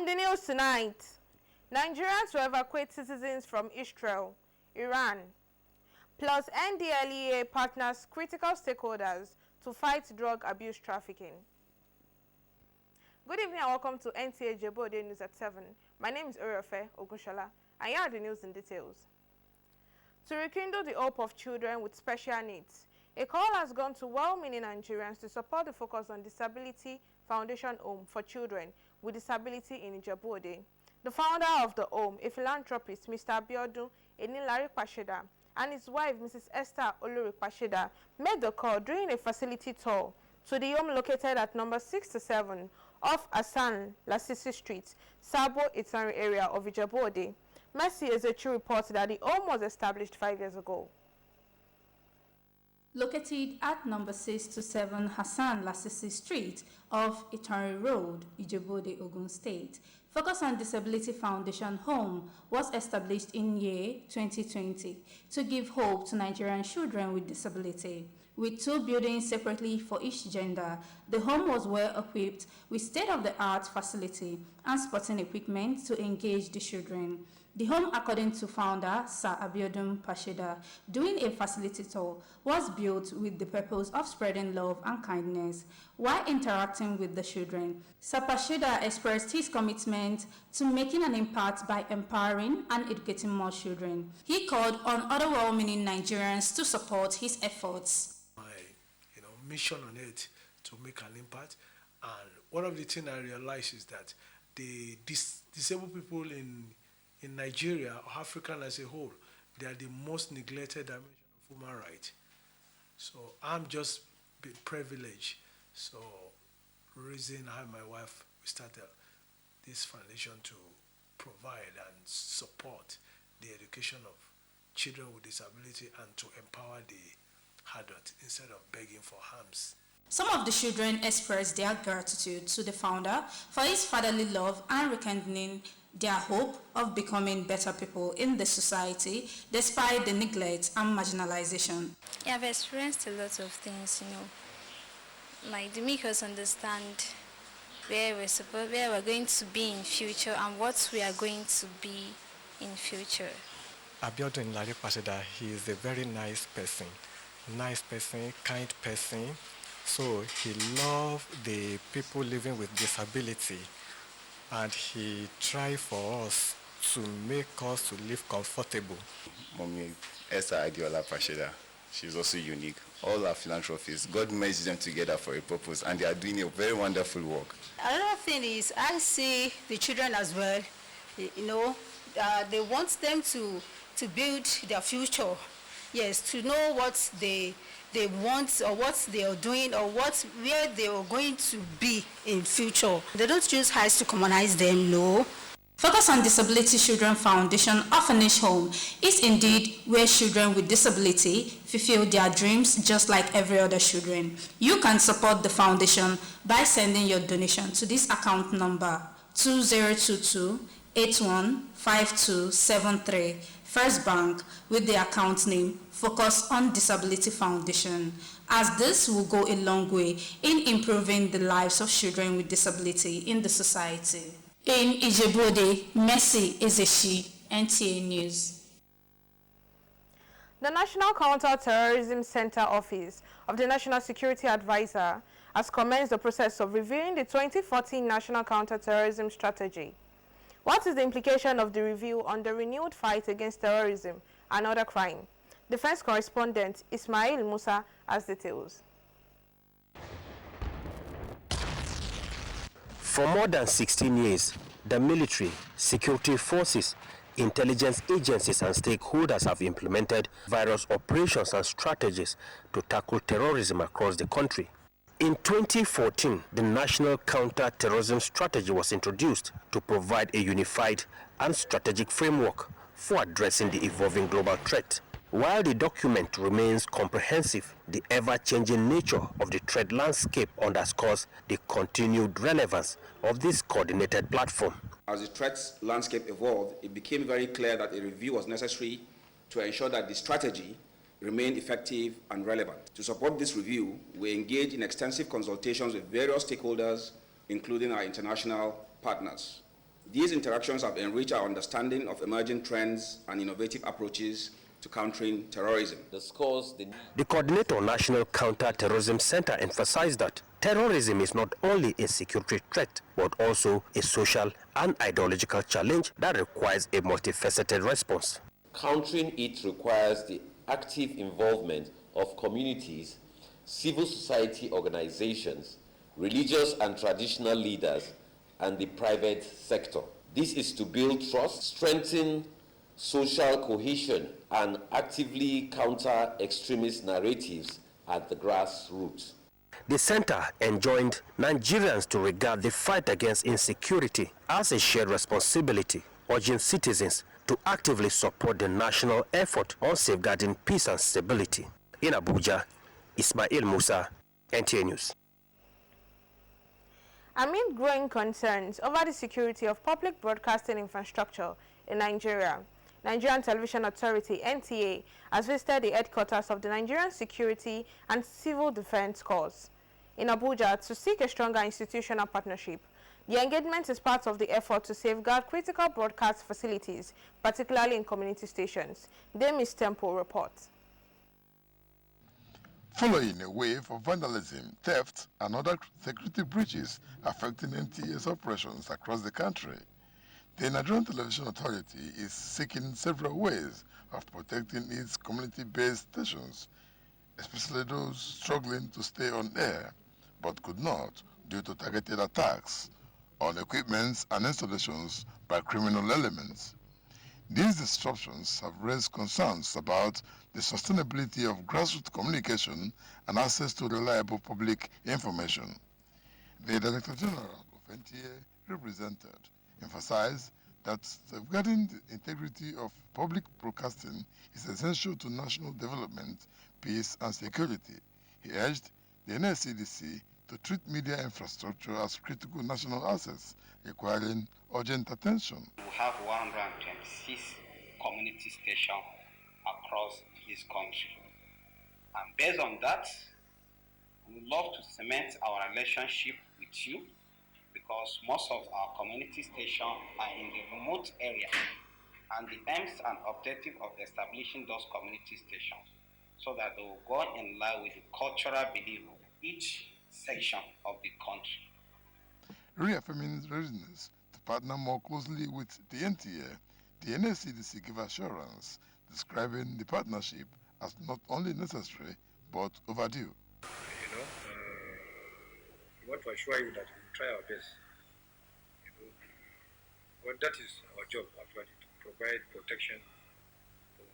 On the news tonight, Nigerians will evacuate citizens from Israel, Iran, plus NDLEA partners critical stakeholders to fight drug abuse trafficking. Good evening and welcome to Nta Ijebu Ode News at 7. My name is Oriofe Ogunshola, and here are the news in details. To rekindle the hope of children with special needs, a call has gone to well-meaning Nigerians to support the Focus on Disability Foundation Home for Children with Disability in Ijebu Ode. The founder of the home, a philanthropist, Mr. Abiodun Enilari Pasheda, and his wife, Mrs. Esther Olori Pasheda, made the call during a facility tour to the home located at number 67 off Hassan Lasisi Street, Sabo Itari area of Ijebu Ode. Mercy Ezechi reports that the home was established 5 years ago. Located at number 627 Hassan Lasisi Street off Itari Road, Ijebu Ode, Ogun State, Focus on Disability Foundation Home was established in year 2020 to give hope to Nigerian children with disability. With 2 buildings separately for each gender, the home was well equipped with state-of-the-art facility and sporting equipment to engage the children. The home, according to founder Sir Abiodun Pasheda, doing a facility tour, was built with the purpose of spreading love and kindness while interacting with the children. Sir Pasheda expressed his commitment to making an impact by empowering and educating more children. He called on other well-meaning Nigerians to support his efforts. My mission on it to make an impact, and one of the things I realized is that the disabled people in Nigeria, or Africa as a whole, they are the most neglected dimension of human rights. So I'm just privileged. So reason I and my wife, we started this foundation to provide and support the education of children with disability and to empower the adult instead of begging for alms. Some of the children expressed their gratitude to the founder for his fatherly love and rekindling their hope of becoming better people in the society despite the neglect and marginalization. Yeah, I've experienced a lot of things, like to make us understand where we're going to be in future and what we are going to be in future. Abiodun Enilari Pasheda, he is a very nice person, kind person. So he loves the people living with disability, and he tried for us to make us to live comfortable. Mommy Esther Adiola Pasheda, she's also unique. All our philanthropists, God merged them together for a purpose, and they are doing a very wonderful work. Another thing is, I see the children as well. They want them to build their future. Yes, to know what they want or what they are doing or where they are going to be in future. They don't use heights to commonize them, no. Focus on Disability Children Foundation Orphanage Home is indeed where children with disability fulfill their dreams just like every other children. You can support the foundation by sending your donation to this account number 2022-815273 First Bank with the account name Focus on Disability Foundation, as this will go a long way in improving the lives of children with disability in the society. In Ijebu Ode, Mercy Ezechi, NTA News. The National Counter-Terrorism Center Office of the National Security Advisor has commenced the process of reviewing the 2014 National Counter-Terrorism Strategy. What is the implication of the review on the renewed fight against terrorism and other crime? Defense correspondent Ismail Musa has details. For more than 16 years, the military, security forces, intelligence agencies and stakeholders have implemented various operations and strategies to tackle terrorism across the country. In 2014, the National Counter-Terrorism Strategy was introduced to provide a unified and strategic framework for addressing the evolving global threat. While the document remains comprehensive, the ever-changing nature of the threat landscape underscores the continued relevance of this coordinated platform. As the threat landscape evolved, it became very clear that a review was necessary to ensure that the strategy remained effective and relevant. To support this review, we engaged in extensive consultations with various stakeholders, including our international partners. These interactions have enriched our understanding of emerging trends and innovative approaches to countering terrorism. The coordinator of National Counter-Terrorism Center emphasized that terrorism is not only a security threat, but also a social and ideological challenge that requires a multifaceted response. Countering it requires the active involvement of communities, civil society organizations, religious and traditional leaders, and the private sector. This is to build trust, strengthen social cohesion, and actively counter extremist narratives at the grassroots. The center enjoined Nigerians to regard the fight against insecurity as a shared responsibility, urging citizens to actively support the national effort on safeguarding peace and stability. In Abuja, Ismail Musa, NTA News. Amid growing concerns over the security of public broadcasting infrastructure in Nigeria, Nigerian Television Authority (NTA) has visited the headquarters of the Nigerian Security and Civil Defense Corps in Abuja to seek a stronger institutional partnership. The engagement is part of the effort to safeguard critical broadcast facilities, particularly in community stations. Demis Temple reports. Following a wave of vandalism, theft, and other security breaches affecting NTA's operations across the country, the Nigerian Television Authority is seeking several ways of protecting its community-based stations, especially those struggling to stay on air but could not due to targeted attacks on equipments and installations by criminal elements. These disruptions have raised concerns about the sustainability of grassroots communication and access to reliable public information. The Director General of NTA represented emphasized that safeguarding the integrity of public broadcasting is essential to national development, peace, and security. He urged the NSCDC to treat media infrastructure as critical national assets, requiring urgent attention. We have 126 community stations across this country. And based on that, we would love to cement our relationship with you, because most of our community stations are in the remote area, and the aims and objective of establishing those community stations so that they will go in line with the cultural belief of each section of the country. Reaffirming its readiness to partner more closely with the NTA, the NSCDC gave assurance, describing the partnership as not only necessary but overdue. We want to assure you that we will try our best. Well, that is our job actually, to provide protection for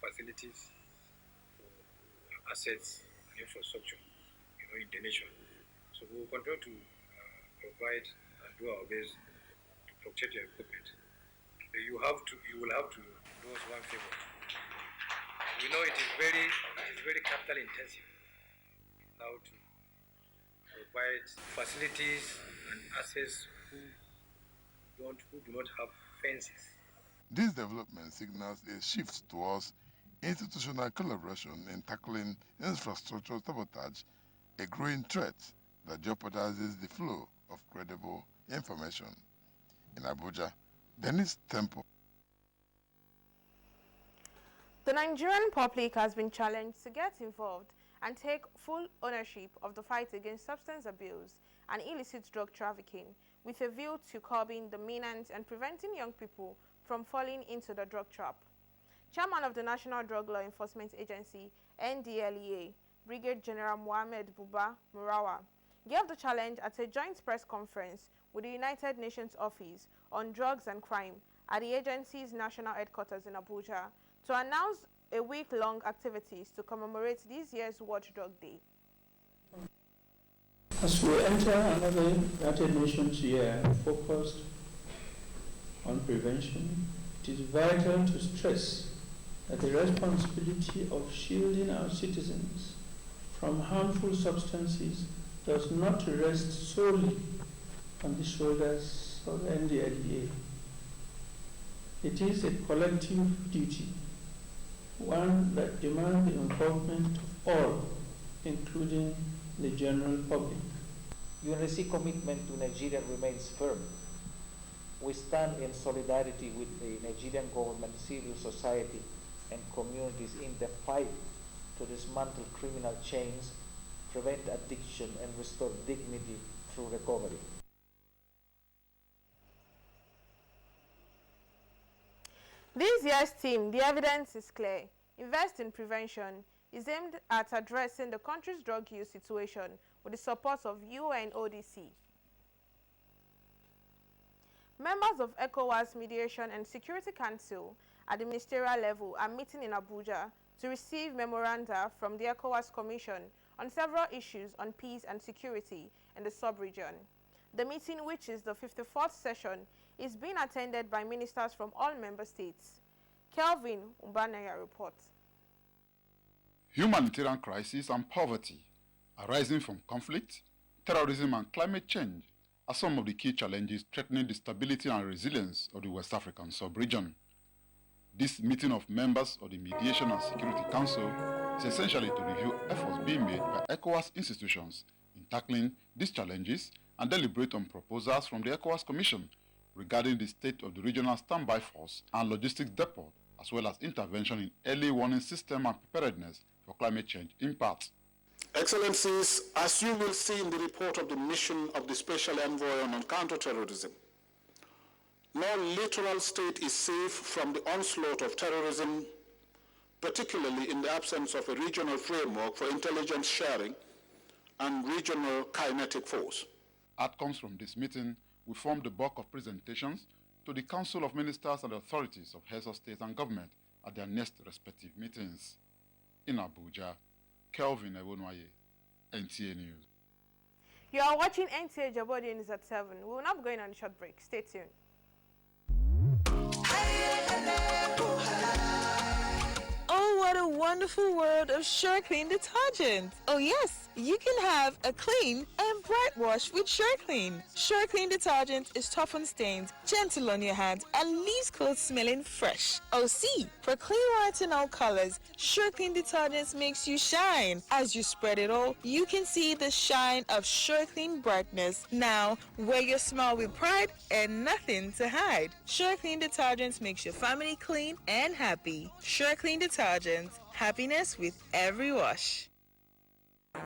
facilities, for assets and infrastructure, in the nation. So we will continue to provide and do our best to protect your equipment. You will have to do us one favor. We know it is very capital intensive now to provide facilities and assets who do not have fences. This development signals a shift towards institutional collaboration in tackling infrastructure sabotage, a growing threat that jeopardizes the flow of credible information. In Abuja, Denis Temple. The Nigerian public has been challenged to get involved and take full ownership of the fight against substance abuse and illicit drug trafficking, with a view to curbing the menace and preventing young people from falling into the drug trap. Chairman of the National Drug Law Enforcement Agency, NDLEA, Brigadier General Mohammed Buba Murawa, gave the challenge at a joint press conference with the United Nations Office on Drugs and Crime at the agency's national headquarters in Abuja to announce a week-long activities to commemorate this year's World Drug Day. As we enter another United Nations year focused on prevention, it is vital to stress that the responsibility of shielding our citizens from harmful substances does not rest solely on the shoulders of NDLEA. It is a collective duty, one that demands the involvement of all, including the general public. UNSC commitment to Nigeria remains firm. We stand in solidarity with the Nigerian government, civil society, and communities in the fight to dismantle criminal chains, prevent addiction, and restore dignity through recovery. This year's theme, The Evidence is Clear, Invest in Prevention, is aimed at addressing the country's drug use situation with the support of UNODC. Members of ECOWAS Mediation and Security Council at the ministerial level are meeting in Abuja to receive memoranda from the ECOWAS Commission on several issues on peace and security in the sub-region. The meeting, which is the 54th session, is being attended by ministers from all member states. Kelvin Umbanaya reports. Humanitarian crisis and poverty arising from conflict, terrorism and climate change are some of the key challenges threatening the stability and resilience of the West African sub-region. This meeting of members of the Mediation and Security Council is essentially to review efforts being made by ECOWAS institutions in tackling these challenges and deliberate on proposals from the ECOWAS Commission regarding the state of the regional standby force and logistics depot, as well as intervention in early warning system and preparedness for climate change impacts. Excellencies, as you will see in the report of the mission of the Special Envoy on Counterterrorism, no littoral state is safe from the onslaught of terrorism, particularly in the absence of a regional framework for intelligence sharing and regional kinetic force. Outcomes from this meeting will form the bulk of presentations to the Council of Ministers and Authorities of Heads of State and Government at their next respective meetings. In Abuja, Kelvin Ewonwaye, NTA News. You are watching Nta Ijebu Ode News at 7. We will not be going on a short break. Stay tuned. Oh, what a wonderful world of SureClean detergent. Oh yes, you can have a clean and bright wash with SureClean. SureClean detergent is tough on stains, gentle on your hands, and leaves clothes smelling fresh. Oh see, for clean white and all colors, SureClean detergent makes you shine. As you spread it all, you can see the shine of SureClean brightness. Now, wear your smile with pride and nothing to hide. SureClean detergent makes your family clean and happy. SureClean detergent, happiness with every wash. Are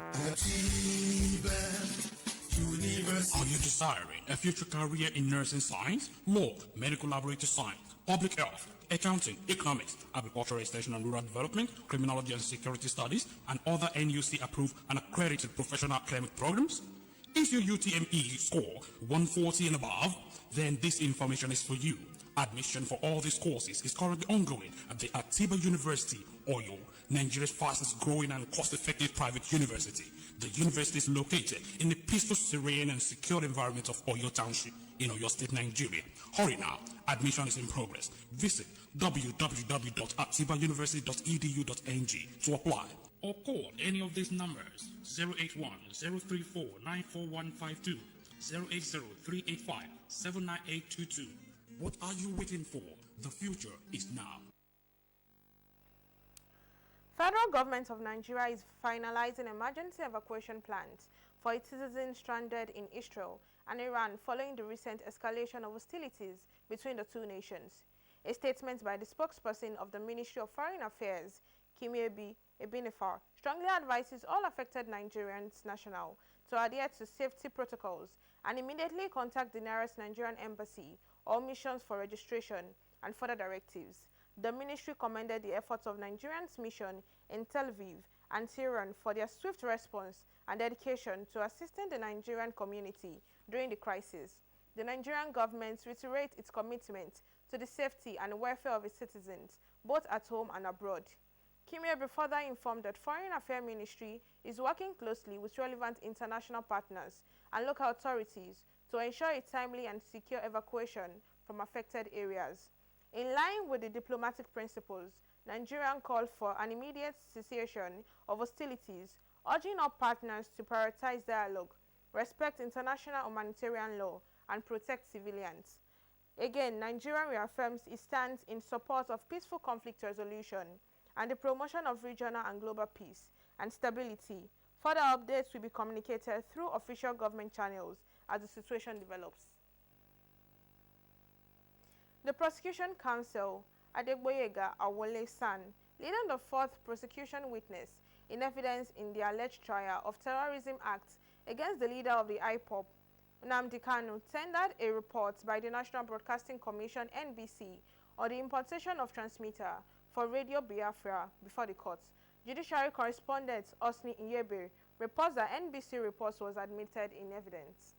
you desiring a future career in nursing science, law, medical laboratory science, public health, accounting, economics, agricultural extension and rural development, criminology and security studies, and other NUC-approved and accredited professional academic programs? If your UTME score 140 and above, then this information is for you. Admission for all these courses is currently ongoing at the Atiba University, Oyo, Nigeria's fastest growing and cost-effective private university. The university is located in the peaceful, serene, and secure environment of Oyo Township in Oyo State, Nigeria. Hurry now. Admission is in progress. Visit www.atibauniversity.edu.ng to apply or call any of these numbers: 081-034-94152, 080-385-79822. What are you waiting for? The future is now. Federal government of Nigeria is finalizing emergency evacuation plans for its citizens stranded in Israel and Iran following the recent escalation of hostilities between the two nations. A statement by the spokesperson of the Ministry of Foreign Affairs, Kimiebi Ebenefar, strongly advises all affected Nigerians national to adhere to safety protocols and immediately contact the nearest Nigerian embassy or missions for registration and further directives. The ministry commended the efforts of Nigerians' mission in Tel Aviv and Tehran for their swift response and dedication to assisting the Nigerian community during the crisis. The Nigerian government reiterates its commitment to the safety and welfare of its citizens, both at home and abroad. Kimebe further informed that Foreign Affairs Ministry is working closely with relevant international partners and local authorities to ensure a timely and secure evacuation from affected areas. In line with the diplomatic principles, Nigeria called for an immediate cessation of hostilities, urging all partners to prioritize dialogue, respect international humanitarian law, and protect civilians. Again, Nigeria reaffirms its stance in support of peaceful conflict resolution and the promotion of regional and global peace and stability. Further updates will be communicated through official government channels as the situation develops. The prosecution counsel, Adegboyega Awole-San, leading the fourth prosecution witness in evidence in the alleged trial of terrorism acts against the leader of the IPOB, Nnamdi Kanu, tendered a report by the National Broadcasting Commission (NBC) on the importation of transmitter for Radio Biafra before the court. Judiciary correspondent Nta Ijebu reports that NBC reports was admitted in evidence.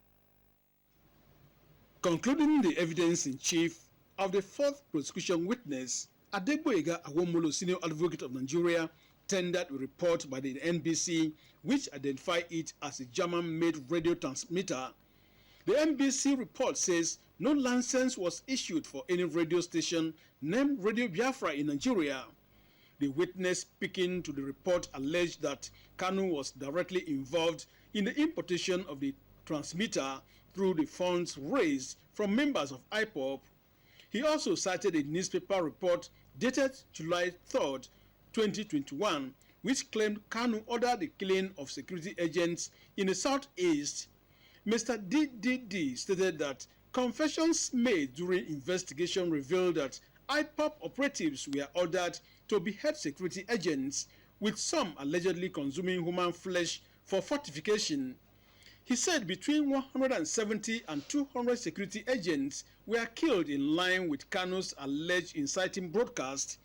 Concluding the evidence in chief of the fourth prosecution witness, Adegboyega Awomolo, Senior Advocate of Nigeria, tendered a report by the NBC which identified it as a German-made radio transmitter. The NBC report says no license was issued for any radio station named Radio Biafra in Nigeria. The witness speaking to the report alleged that Kanu was directly involved in the importation of the transmitter through the funds raised from members of IPOB. He also cited a newspaper report dated July 3, 2021, which claimed Kanu ordered the killing of security agents in the southeast. Mr. DDD stated that confessions made during investigation revealed that IPOB operatives were ordered to behead security agents, with some allegedly consuming human flesh for fortification. He said between 170 and 200 security agents were killed in line with Kanu's alleged inciting broadcast.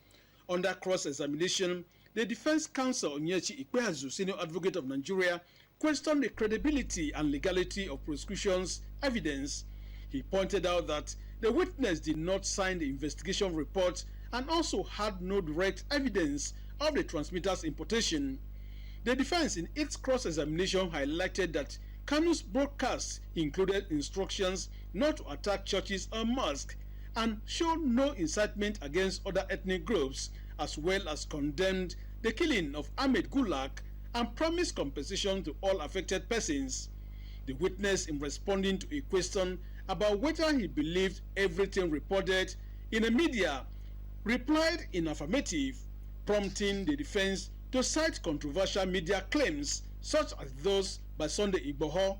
Under cross-examination, the defense counsel Onyechi Ikpeazu, Senior Advocate of Nigeria, questioned the credibility and legality of prosecution's evidence. He pointed out that the witness did not sign the investigation report and also had no direct evidence of the transmitter's importation. The defense in its cross-examination highlighted that Kanu's broadcast included instructions not to attack churches or mosques and showed no incitement against other ethnic groups, as well as condemned the killing of Ahmed Gulak and promised compensation to all affected persons. The witness, in responding to a question about whether he believed everything reported in the media, replied in affirmative, prompting the defense to cite controversial media claims such as those by Sunday Igboho.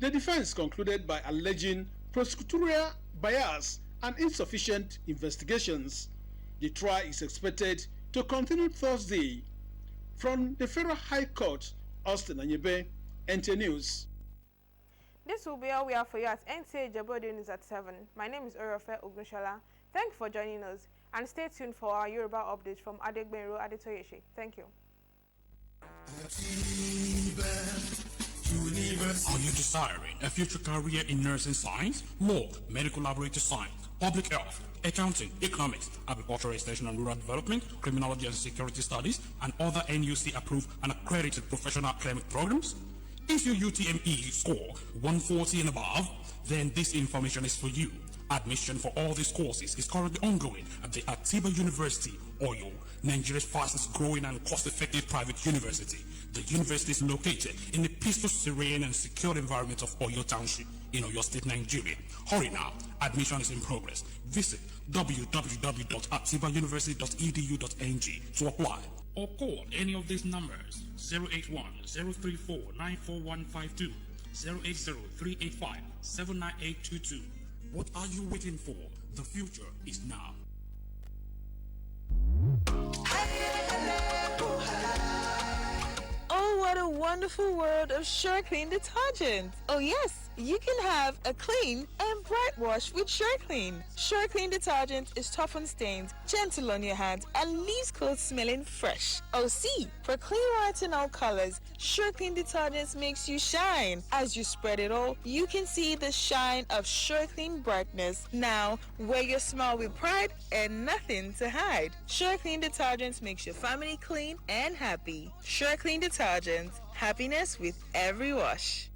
The defense concluded by alleging prosecutorial bias and insufficient investigations. The trial is expected to continue Thursday. From the Federal High Court, Austin Anyebe, NTA News. This will be all we have for you at Nta Ijebu Ode News at 7. My name is Orofe Ogunshola. Thank you for joining us, and stay tuned for our Yoruba updates from Adegbenro Adetoyeshe. Thank you. Are you desiring a future career in nursing science, law, medical laboratory science, public health, accounting, economics, agricultural extension and rural development, criminology and security studies, and other NUC-approved and accredited professional academic programs? If your UTME score 140 and above, then this information is for you. Admission for all these courses is currently ongoing at the Atiba University, Oyo, Nigeria's fastest growing and cost-effective private university. The university is located in the peaceful, serene, and secure environment of Oyo Township in Oyo State, Nigeria. Hurry now, admission is in progress. Visit www.atibauniversity.edu.ng to apply, or call any of these numbers: 081-034-94152, 080-385-79822. What are you waiting for? The future is now. Oh, what a wonderful world of Sure Clean detergent. Oh yes, you can have a clean and bright wash with Sure Clean. Sure Clean detergent is tough on stains, gentle on your hands, and leaves clothes smelling fresh. Oh see, for clean white and all colors, Sure Clean detergent makes you shine. As you spread it all, you can see the shine of Sure Clean brightness. Now, wear your smile with pride and nothing to hide. Sure Clean detergent makes your family clean and happy. Sure Clean detergent, happiness with every wash.